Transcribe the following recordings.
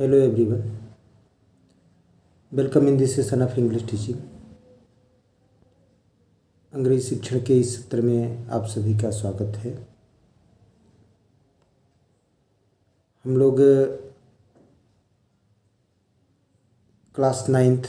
Hello everyone, welcome in this session of English teaching। अंग्रेजी शिक्षण के इस सत्र में आप सभी का स्वागत है। हम लोग क्लास 9th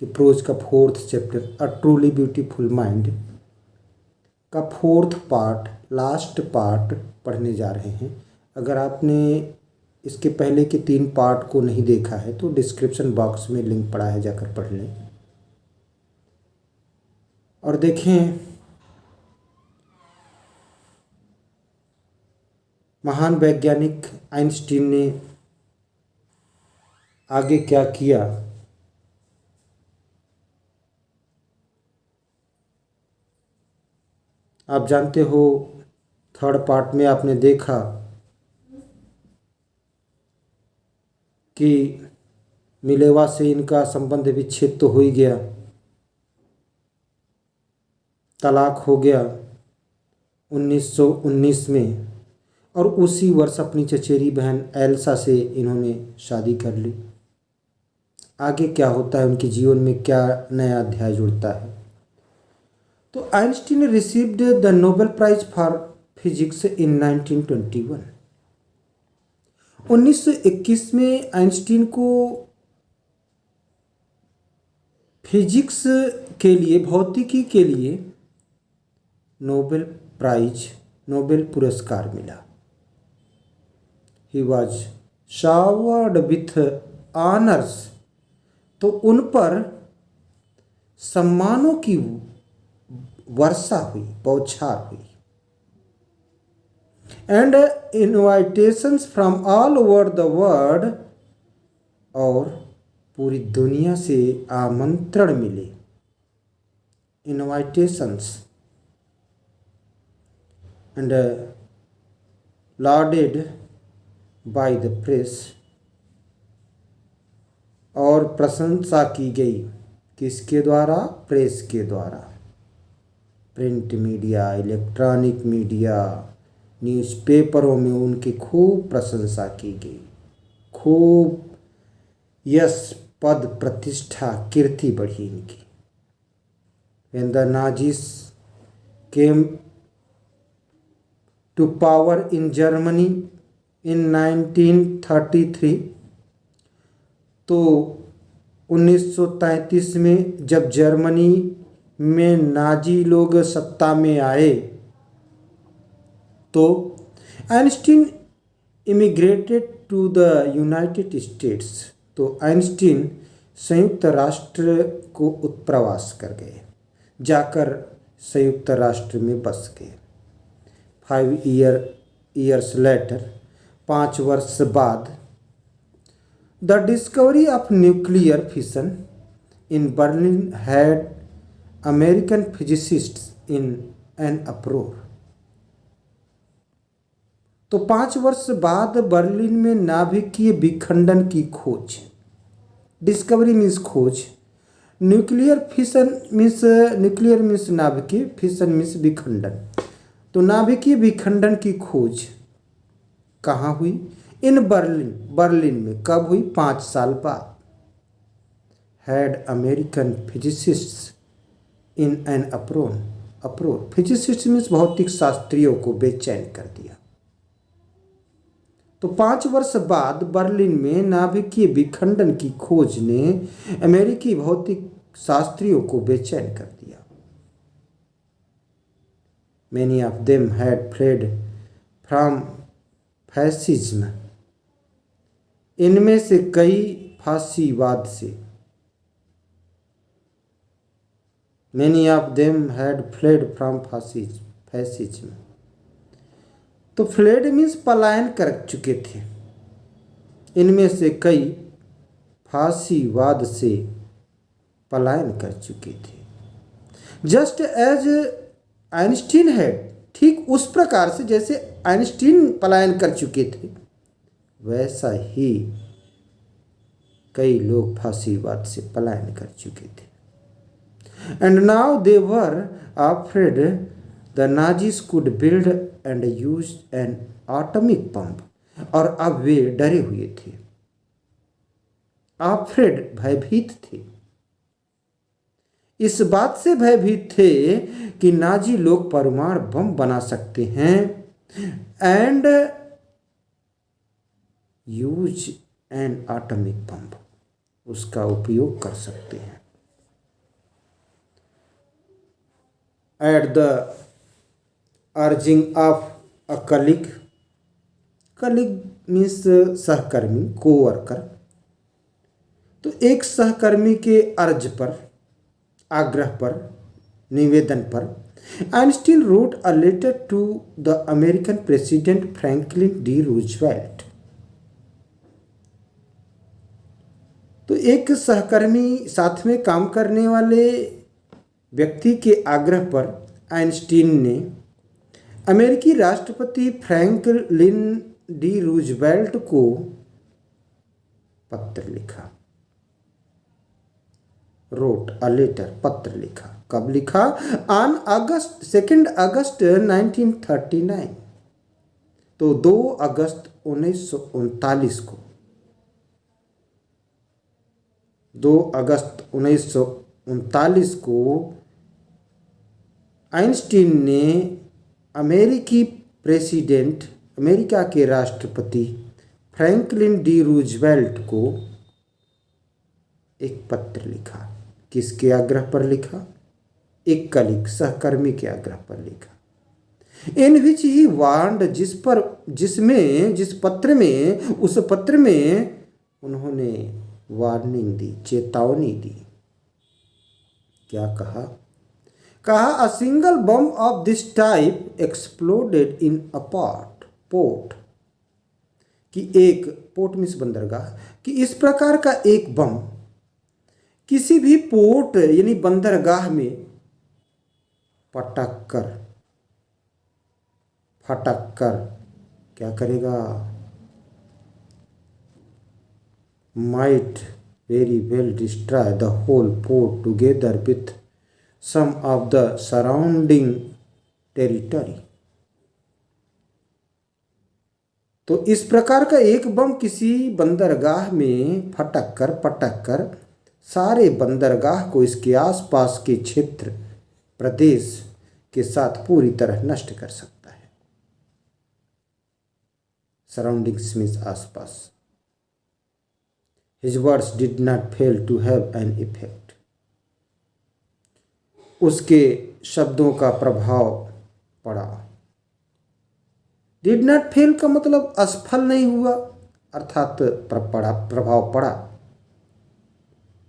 के प्रोज का 4th chapter a truly beautiful mind का 4th पार्ट, लास्ट पार्ट पढ़ने जा रहे हैं। अगर आपने इसके पहले के 3 पार्ट को नहीं देखा है तो डिस्क्रिप्शन बॉक्स में लिंक पड़ा है, जाकर पढ़ लें। और देखें महान वैज्ञानिक आइंस्टीन ने आगे क्या किया। आप जानते हो, 3rd पार्ट में आपने देखा कि मिलेवा से इनका संबंध विच्छेद तो हो ही गया, तलाक हो गया 1919 में, और उसी वर्ष अपनी चचेरी बहन एल्सा से इन्होंने शादी कर ली। आगे क्या होता है, उनके जीवन में क्या नया अध्याय जुड़ता है। तो Einstein received the Nobel prize for physics in 1921। 1921 में आइंस्टीन को फिजिक्स के लिए, भौतिकी के लिए नोबेल प्राइज, नोबेल पुरस्कार मिला। He was showered with honours. तो उन पर सम्मानों की वर्षा हुई, बौछार हुई। And invitations from all over the world, और पूरी दुनिया से आमंत्रण मिले। Invitations and lauded by the press, और प्रशंसा की गई किसके द्वारा? प्रेस के द्वारा। प्रिंट मीडिया, इलेक्ट्रॉनिक मीडिया, न्यूज़पेपरों में उनकी खूब प्रशंसा की गई। खूब यश, पद, प्रतिष्ठा, कीर्ति बढ़ी इनकी। When the Nazis came to power in Germany in 1933, तो 1933 में जब जर्मनी में नाजी लोग सत्ता में आए तो Einstein emigrated to the United States. तो आइंस्टीन संयुक्त राष्ट्र को उत्प्रवास कर गए, जाकर संयुक्त राष्ट्र में बस गए। 5 years later, 5 वर्ष बाद, the discovery of nuclear fission in Berlin had American physicists in an uproar. तो 5 वर्ष बाद बर्लिन में नाभिकीय विखंडन की खोज, डिस्कवरी मीन्स खोज, nuclear fission means, nuclear means नाभिकीय, फिशन मीन्स विखंडन। तो नाभिकीय विखंडन की खोज कहाँ हुई? इन बर्लिन, बर्लिन में। कब हुई? 5 साल बाद। Had American physicists in an uproar. Physicist means भौतिक शास्त्रियों को बेचैन कर दिया। तो 5 वर्ष बाद बर्लिन में नाभिकीय विखंडन की खोज ने अमेरिकी भौतिक शास्त्रियों को बेचैन कर दिया। Many of them had fled from fascism। इनमें से कई फांसीवाद से। Many of them had fled from fascism। तो फ्लेड मीन्स पलायन कर चुके थे। इनमें से कई फांसीवाद से पलायन कर चुके थे। जस्ट एज आइंस्टीन हैड, ठीक उस प्रकार से जैसे आइंस्टीन पलायन कर चुके थे, वैसा ही कई लोग फांसीवाद से पलायन कर चुके थे। And now they were afraid the Nazis could build and use N atomic bomb. और अब वे डरे हुए थे अफ्रेड भयभीत थे, इस बात से भयभीत थे कि नाजी लोग परमाणु बम बना सकते हैं and use N atomic bomb, उसका उपयोग कर सकते हैं। At the urging of a colleague, colleague means सहकर्मी, कोवर्कर, तो एक सहकर्मी के अर्ज पर, आग्रह पर, निवेदन पर Einstein wrote a letter to the American president Franklin D Roosevelt. तो एक सहकर्मी, साथ में काम करने वाले व्यक्ति के आग्रह पर आइंस्टीन ने अमेरिकी राष्ट्रपति फ्रैंकलिन डी रूजवेल्ट को पत्र लिखा। रोट अ लेटर, पत्र लिखा। कब लिखा? ऑन अगस्त 2 अगस्त 1939, तो 2 अगस्त 1939 को, 2 अगस्त 1939 को आइंस्टीन ने अमेरिकी प्रेसिडेंट, अमेरिका के राष्ट्रपति फ्रैंकलिन डी रूजवेल्ट को एक पत्र लिखा। किसके आग्रह पर लिखा? एक कलीग, सहकर्मी के आग्रह पर लिखा। इन विच ही वार्नड, जिस पत्र में, उस पत्र में उन्होंने वार्निंग दी, चेतावनी दी। क्या कहा? A single bomb of this type exploded in a port, कि एक पोर्ट मीन्स बंदरगाह, कि इस प्रकार का एक बम किसी भी पोर्ट यानी बंदरगाह में फटक कर क्या करेगा? Might very well destroy the whole port together with some of the surrounding territory. तो इस प्रकार का एक बम किसी बंदरगाह में पटक कर सारे बंदरगाह को, इसके आसपास के क्षेत्र, प्रदेश के साथ पूरी तरह नष्ट कर सकता है। सराउंडिंग्स मीन्स आसपास। His words did not fail to have an effect. उसके शब्दों का प्रभाव पड़ा। Did not fail का मतलब असफल नहीं हुआ, अर्थात प्रभाव पड़ा।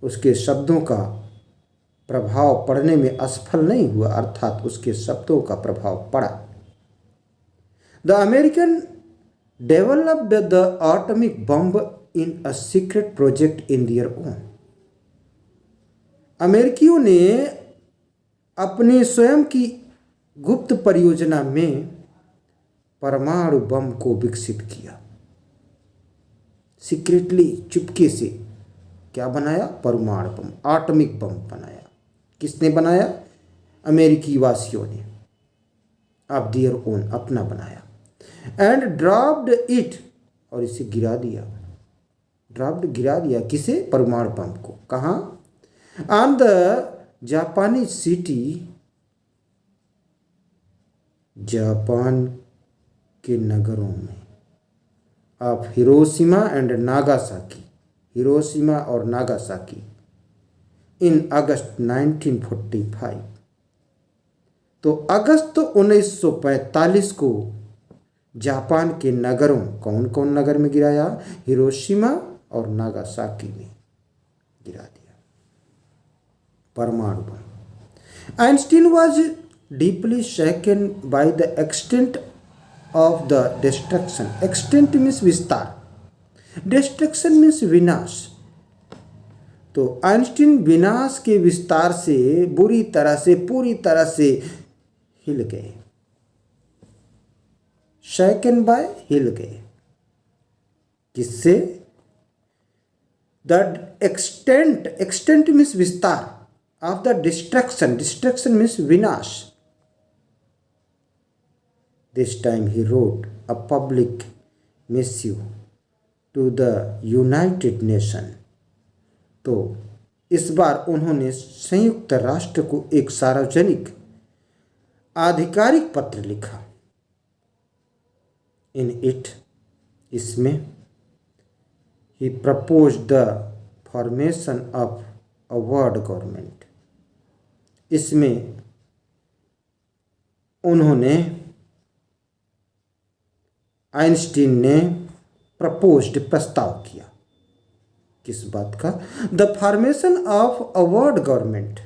उसके शब्दों का प्रभाव पड़ने में असफल नहीं हुआ, अर्थात उसके शब्दों का प्रभाव पड़ा। The American developed the atomic bomb in a secret project in their own. अमेरिकियों ने अपने स्वयं की गुप्त परियोजना में परमाणु बम को विकसित किया। सीक्रेटली, चुपके से क्या बनाया? परमाणु बम, एटॉमिक बम बनाया। किसने बनाया? अमेरिकी वासियों ने। ऑफ दियर ओन, अपना बनाया। एंड ड्रॉप्ड इट, और इसे गिरा दिया। गिरा दिया किसे? परमाणु बम को। कहाँ? ऑन द जापानी सिटी, जापान के नगरों में, of Hiroshima and Nagasaki, Hiroshima और नागासाकी, इन अगस्त 1945। तो अगस्त 1945 को जापान के नगरों, कौन कौन नगर में गिराया? हिरोशिमा और नागासाकी में गिरा दिया परमाणु बम। Einstein was deeply shaken by the extent of the destruction. Extent means विस्तार, डिस्ट्रक्शन मीन्स विनाश। तो आइंस्टीन विनाश के विस्तार से पूरी तरह से हिल गए। शेकन बाय, हिल गए। किससे? द एक्सटेंट मीन्स विस्तार, ऑफ द डिस्ट्रक्शन मीन्स विनाश। This time he wrote a public missive to the United Nation तो इस बार उन्होंने संयुक्त राष्ट्र को एक सार्वजनिक आधिकारिक पत्र लिखा। इन इट, इसमें he propose the formation of a world government, इसमें उन्होंने, आइंस्टीन ने प्रपोज्ड, प्रस्ताव किया किस बात का? The formation of a world government,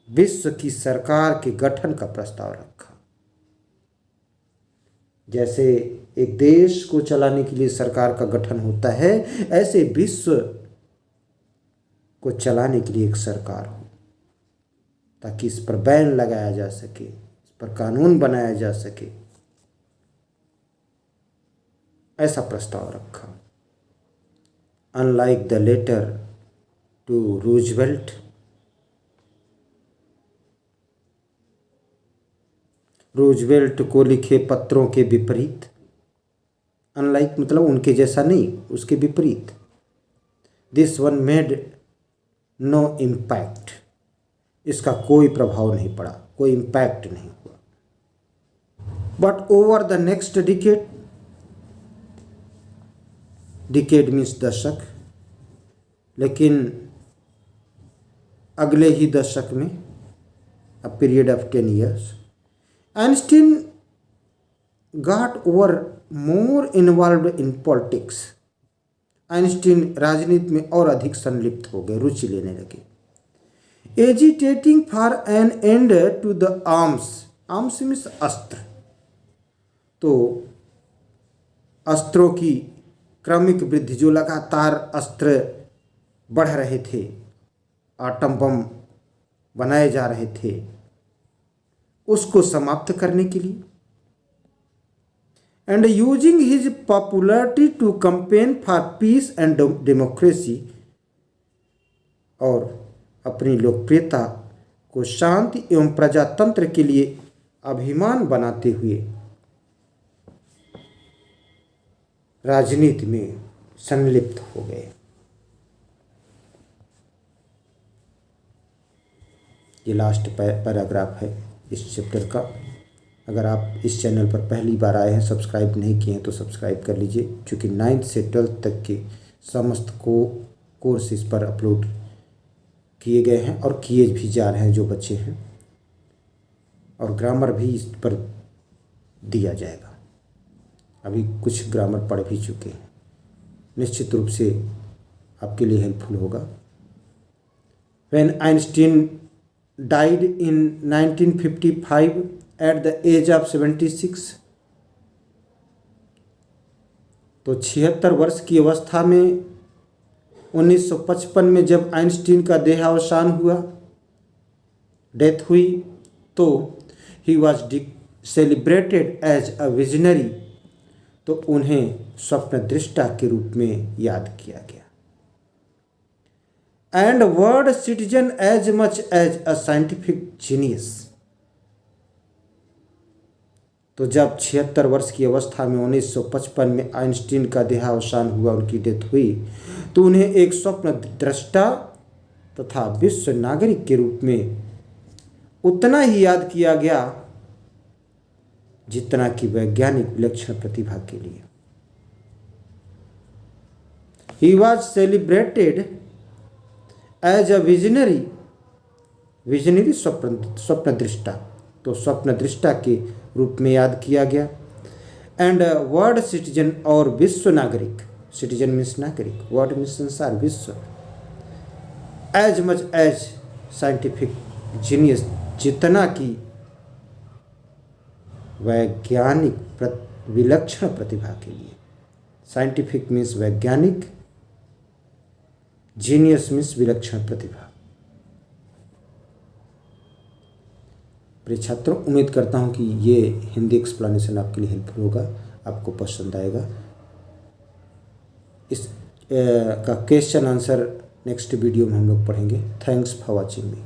विश्व की सरकार के गठन का प्रस्ताव रखा। जैसे एक देश को चलाने के लिए सरकार का गठन होता है, ऐसे विश्व को चलाने के लिए एक सरकार हो, ताकि इस पर बैन लगाया जा सके, इस पर कानून बनाया जा सके, ऐसा प्रस्ताव रखा। Unlike the letter to Roosevelt, Roosevelt को लिखे पत्रों के विपरीत, अनलाइक मतलब उनके जैसा नहीं, उसके विपरीत, this one made no impact, इसका कोई प्रभाव नहीं पड़ा, कोई इम्पैक्ट नहीं हुआ। But over the next decade, decade means दशक, लेकिन अगले ही दशक में, a period of 10 years, Einstein got over more involved in politics, Einstein राजनीति में और अधिक संलिप्त हो गए, रुचि लेने लगे। Agitating for an end to the arms, arms means अस्त्र, तो अस्त्रों की क्रमिक वृद्धि, जो लगातार अस्त्र बढ़ रहे थे, आटम बम बनाए जा रहे थे, उसको समाप्त करने के लिए, and using his popularity to campaign for peace and democracy, और अपनी लोकप्रियता को शांति एवं प्रजातंत्र के लिए अभिमान बनाते हुए राजनीति में संलिप्त हो गए। ये लास्ट पैराग्राफ है इस चैप्टर का। अगर आप इस चैनल पर पहली बार आए हैं, सब्सक्राइब नहीं किए हैं तो सब्सक्राइब कर लीजिए, क्योंकि 9th से 12th तक के समस्त कोर्स इस पर अपलोड किए गए हैं और किए भी जा रहे हैं जो बच्चे हैं, और ग्रामर भी इस पर दिया जाएगा। अभी कुछ ग्रामर पढ़ भी चुके हैं, निश्चित रूप से आपके लिए हेल्पफुल होगा। When Einstein died in 1955 at the age of 76, तो 76 वर्ष की अवस्था में 1955 में जब आइंस्टीन का देहावसान हुआ, डेथ हुई, तो he was celebrated as a visionary, तो उन्हें स्वप्नदृष्टा के रूप में याद किया गया। And world citizen as much as a scientific genius, तो जब 76 वर्ष की अवस्था में 1955 में आइंस्टीन का देहावसान हुआ, उनकी डेथ हुई, तो उन्हें एक स्वप्न दृष्टा तथा विश्व नागरिक के रूप में उतना ही याद किया गया जितना कि वैज्ञानिक विलक्षण प्रतिभा के लिए। He was celebrated as a visionary, visionary स्वप्न दृष्टा, तो स्वप्न दृष्टा के रूप में याद किया गया। एंड वर्ल्ड सिटीजन, और विश्व नागरिक, सिटीजन मीन्स नागरिक, वर्ल्ड मीन्स संसार, विश्व, as much as scientific genius, जितना कि वैज्ञानिक विलक्षण प्रतिभा के लिए। साइंटिफिक मीन्स वैज्ञानिक, जीनियस मीन्स विलक्षण प्रतिभा। प्रिय छात्रों, उम्मीद करता हूँ कि ये हिंदी एक्सप्लेनेशन आपके लिए हेल्पफुल होगा, आपको पसंद आएगा। इस का क्वेश्चन आंसर नेक्स्ट वीडियो में हम लोग पढ़ेंगे। Thanks for watching me.